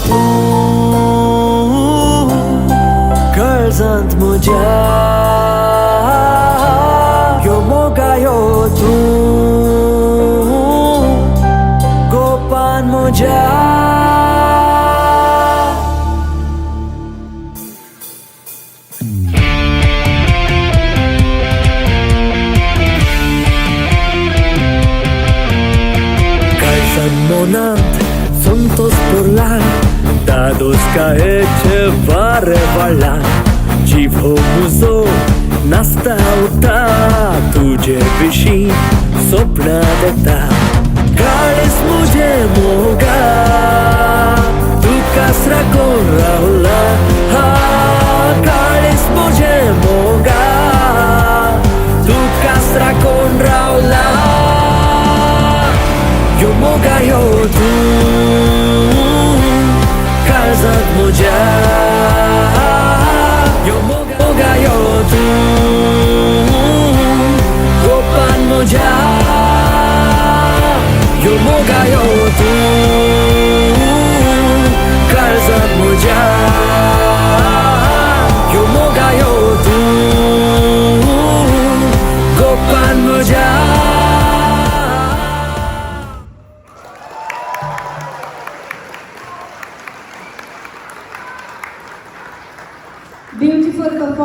तू काळजांत म्हज्या यो मोगा यो तू गोपान म्हज्या Monant Santos Porlan Dados caece vare valan Dziwo muzo nastauta तुझे विशी स्वप्नात येता काळीस मुझे मोगा तू कासरा कोण राहुला हा काळीस मुझे मोगा तू कासरा कोण राहुला यो मोगा यो तू काळजात म्हज्या यो मोगा यो तू गोपान म्हज्या यो मोगा यो तू काळजात म्हज्या यो मोगा यो तू गोपान म्हज्या